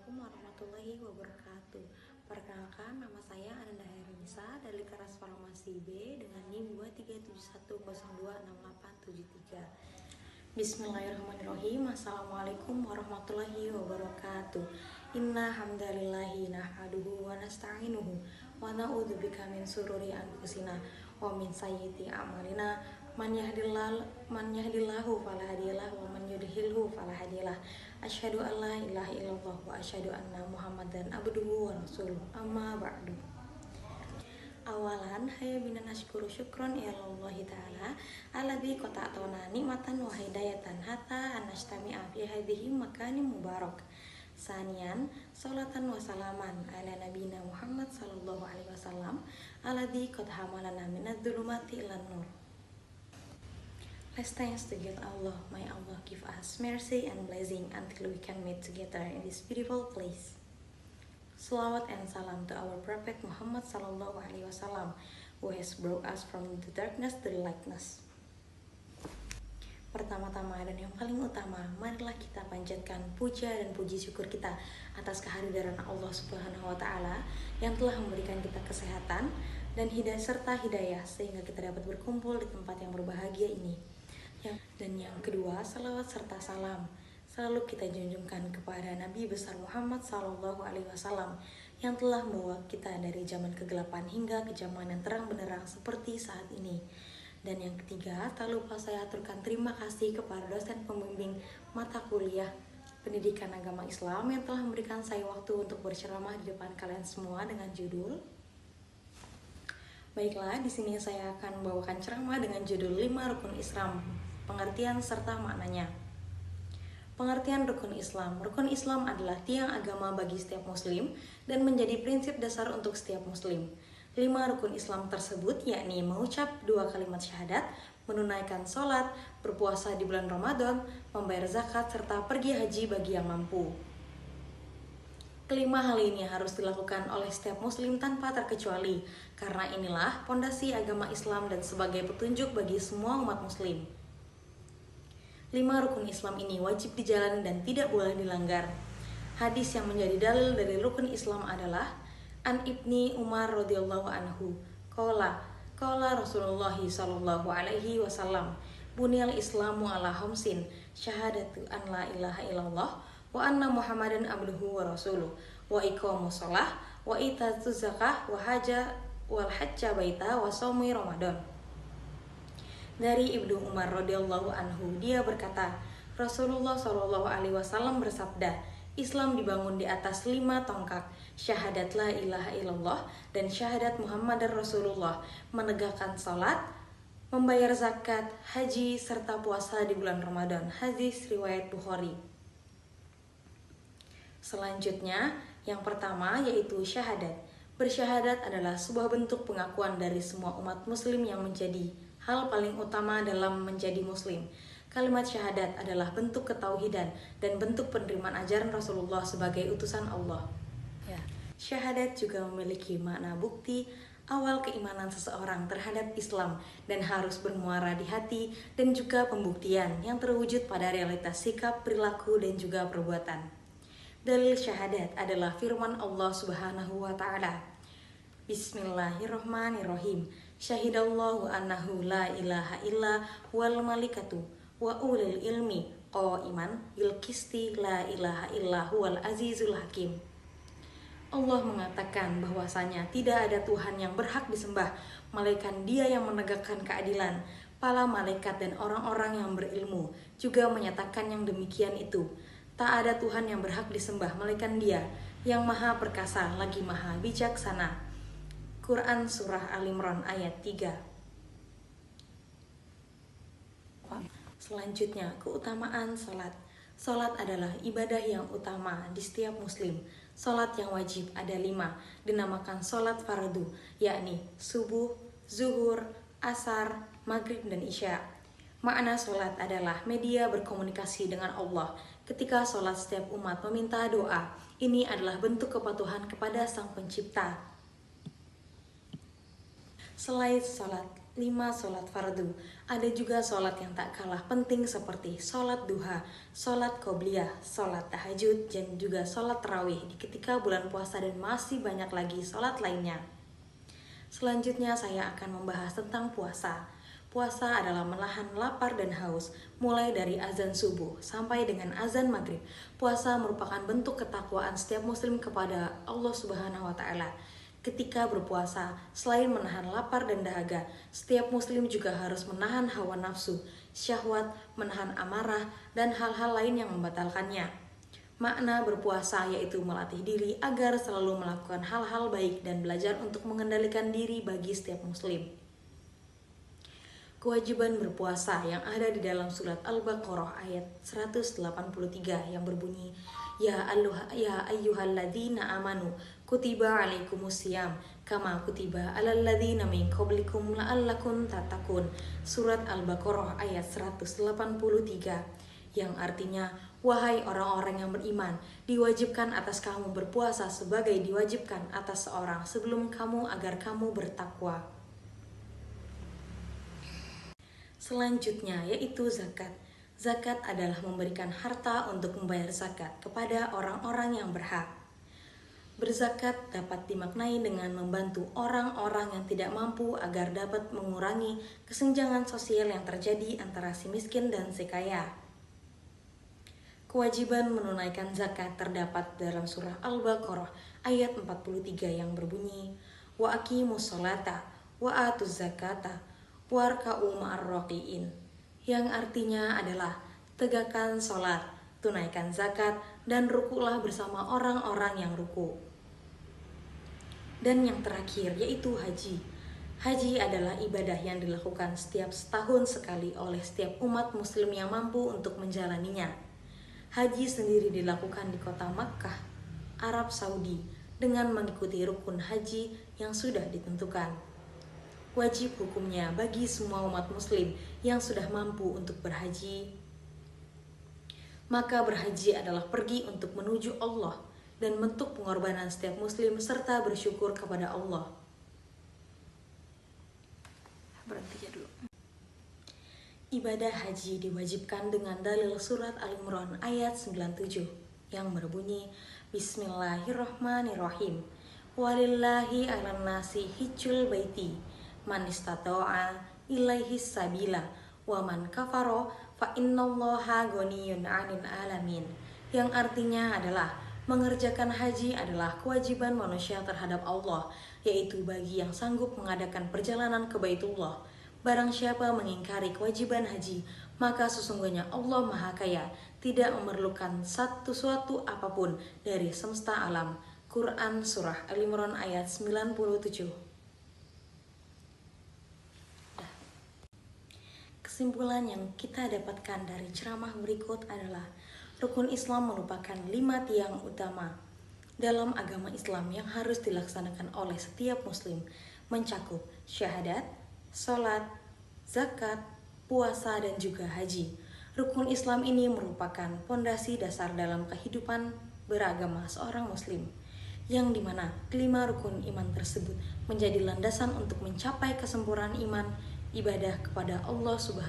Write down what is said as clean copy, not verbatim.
Assalamualaikum warahmatullahi wabarakatuh. Perkenalkan, nama saya Ananda Herunisa dari Kelas Farmasi B dengan NIM 2371026873. Bismillahirrahmanirrahim. Assalamualaikum warahmatullahi wabarakatuh. Inna hamdalillahi nahmaduhu wa nasta'inuhu wa na'udzubika min sururi anfusina wa min sayyiati a'malina. Man yahdillahu fala hadiyalah wa man yudhlilhu fala hadiyalah. Asyhadu an la ilaha illallah wa asyhadu anna Muhammadan abduhu wa rasuluh. Amma ba'du. Awalan hayya bina nashkuru syukron ilallahi ta'ala alladzi qata'tana nikmatan wa hidayatan hatta anastami'a fi hadhihi makanin mubarak. Sanian, salatan wa salaman ala nabiyina Muhammad sallallahu alaihi wasallam alladzi qad hamalana minadh-dhulumati ilan nur. Let's thanks to God Allah. May Allah give us mercy and blessing until we can meet together in this beautiful place. Salawat and salam to our Prophet Muhammad sallallahu alaihi wasallam who has brought us from the darkness to the lightness. Pertama-tama dan yang paling utama, marilah kita panjatkan puja dan puji syukur kita atas kehadiran Allah Subhanahu wa taala yang telah memberikan kita kesehatan dan hidayah serta hidayah sehingga kita dapat berkumpul di tempat yang berbahagia ini. Dan yang kedua, salawat serta salam selalu kita junjungkan kepada Nabi besar Muhammad sallallahu alaihi wasallam yang telah membawa kita dari zaman kegelapan hingga ke zaman yang terang benderang seperti saat ini. Dan yang ketiga, tak lupa saya aturkan terima kasih kepada dosen pembimbing mata kuliah Pendidikan Agama Islam yang telah memberikan saya waktu untuk berceramah di depan kalian semua dengan judul. Baiklah, di sini saya akan membawakan ceramah dengan judul 5 Rukun Islam, pengertian serta maknanya. Pengertian rukun Islam. Rukun Islam adalah tiang agama bagi setiap muslim dan menjadi prinsip dasar untuk setiap muslim. 5 rukun Islam tersebut yakni mengucap 2 kalimat syahadat, menunaikan sholat, berpuasa di bulan Ramadan, membayar zakat, serta pergi haji bagi yang mampu. Kelima hal ini harus dilakukan oleh setiap muslim tanpa terkecuali, karena inilah pondasi agama Islam dan sebagai petunjuk bagi semua umat muslim. 5 rukun Islam ini wajib dijalani dan tidak boleh dilanggar. Hadis yang menjadi dalil dari rukun Islam adalah An Ibni Umar radhiyallahu anhu, qala Rasulullah sallallahu alaihi wasallam, bunyal Islamu ala khamsin, syahadatu an la ilaha illallah wa anna Muhammadan abduhu wa rasuluh, wa iqamus shalah, wa itatuz zakah, wa hajja baita, wa shaumi Ramadan. Dari Ibnu Umar radhiyallahu anhu, dia berkata, Rasulullah shallallahu alaihi wasallam bersabda, Islam dibangun di atas 5 tongkat, syahadat la ilaha illallah dan syahadat Muhammadar Rasulullah, menegakkan salat, membayar zakat, haji serta puasa di bulan Ramadan. Hadis riwayat Bukhari. Selanjutnya, yang pertama yaitu syahadat. Bersyahadat adalah sebuah bentuk pengakuan dari semua umat muslim yang menjadi hal paling utama dalam menjadi muslim. Kalimat syahadat adalah bentuk ketauhidan dan bentuk penerimaan ajaran Rasulullah sebagai utusan Allah. Syahadat juga memiliki makna bukti awal keimanan seseorang terhadap Islam dan harus bermuara di hati, dan juga pembuktian yang terwujud pada realitas sikap, perilaku, dan juga perbuatan. Dalil syahadat adalah firman Allah Subhanahu wa taala. Bismillahirrahmanirrahim. Syahidallahu annahu la ilaha illa wal malikatu wa ulil ilmi qaiman bil qisti la ilaha illa huwal azizul hakim. Allah mengatakan bahwasanya tidak ada Tuhan yang berhak disembah melainkan Dia yang menegakkan keadilan. Para malaikat dan orang-orang yang berilmu juga menyatakan yang demikian itu. Tak ada Tuhan yang berhak disembah melainkan Dia yang maha perkasa lagi maha bijaksana. Quran Surah Al-Imran ayat 3. Selanjutnya, keutamaan salat. Salat adalah ibadah yang utama di setiap muslim. Salat yang wajib ada 5, dinamakan salat fardu, yakni subuh, zuhur, asar, maghrib, dan isya. Makna salat adalah media berkomunikasi dengan Allah. Ketika salat setiap umat meminta doa, ini adalah bentuk kepatuhan kepada Sang Pencipta. Selain salat, 5 sholat fardu. Ada juga sholat yang tak kalah penting seperti sholat duha, sholat qobliyah, sholat tahajud, dan juga sholat tarawih di ketika bulan puasa dan masih banyak lagi sholat lainnya. Selanjutnya saya akan membahas tentang puasa. Puasa adalah menahan lapar dan haus, mulai dari azan subuh sampai dengan azan maghrib. Puasa merupakan bentuk ketakwaan setiap muslim kepada Allah Subhanahu wa Ta'ala. Ketika berpuasa, selain menahan lapar dan dahaga, setiap muslim juga harus menahan hawa nafsu, syahwat, menahan amarah, dan hal-hal lain yang membatalkannya. Makna berpuasa yaitu melatih diri agar selalu melakukan hal-hal baik dan belajar untuk mengendalikan diri bagi setiap muslim. Kewajiban berpuasa yang ada di dalam surat Al-Baqarah ayat 183 yang berbunyi, Ya ayyuhalladzina amanu kutiba alaikumusiyam kama kutiba alal ladzina min qablikum la'allakum tattaqun. Surat Al-Baqarah ayat 183 yang artinya, wahai orang-orang yang beriman, diwajibkan atas kamu berpuasa sebagai diwajibkan atas seorang sebelum kamu agar kamu bertakwa. Selanjutnya yaitu zakat. Zakat adalah memberikan harta untuk membayar zakat kepada orang-orang yang berhak. Berzakat dapat dimaknai dengan membantu orang-orang yang tidak mampu agar dapat mengurangi kesenjangan sosial yang terjadi antara si miskin dan si kaya. Kewajiban menunaikan zakat terdapat dalam surah Al-Baqarah ayat 43 yang berbunyi, Wa aqimus sholata wa atuz zakata warka'u ma'ar-raqiin, yang artinya adalah tegakkan sholat, tunaikan zakat, dan rukulah bersama orang-orang yang ruku. Dan yang terakhir yaitu haji. Haji adalah ibadah yang dilakukan setiap setahun sekali oleh setiap umat muslim yang mampu untuk menjalaninya. Haji sendiri dilakukan di kota Makkah, Arab Saudi, dengan mengikuti rukun haji yang sudah ditentukan. Wajib hukumnya bagi semua umat muslim yang sudah mampu untuk berhaji. Maka berhaji adalah pergi untuk menuju Allah dan bentuk pengorbanan setiap muslim serta bersyukur kepada Allah. Berhenti dulu. Ibadah haji diwajibkan dengan dalil surat Al-Imran ayat 97 yang berbunyi, Bismillahirrahmanirrahim. Walillahi 'alan nasi hijjul baiti man istata'a ilaihi sabila wa man kafaro fa innallaha ghaniyun 'anil alamin, yang artinya adalah mengerjakan haji adalah kewajiban manusia terhadap Allah, yaitu bagi yang sanggup mengadakan perjalanan ke Baitullah. Barang siapa mengingkari kewajiban haji, maka sesungguhnya Allah Maha Kaya, tidak memerlukan sesuatu apapun dari semesta alam. Quran Surah Al-Imran ayat 97. Kesimpulan yang kita dapatkan dari ceramah berikut adalah rukun Islam merupakan 5 tiang utama dalam agama Islam yang harus dilaksanakan oleh setiap muslim, mencakup syahadat, sholat, zakat, puasa, dan juga haji. Rukun Islam ini merupakan pondasi dasar dalam kehidupan beragama seorang muslim, yang dimana kelima rukun iman tersebut menjadi landasan untuk mencapai kesempurnaan iman, ibadah kepada Allah Subhanahu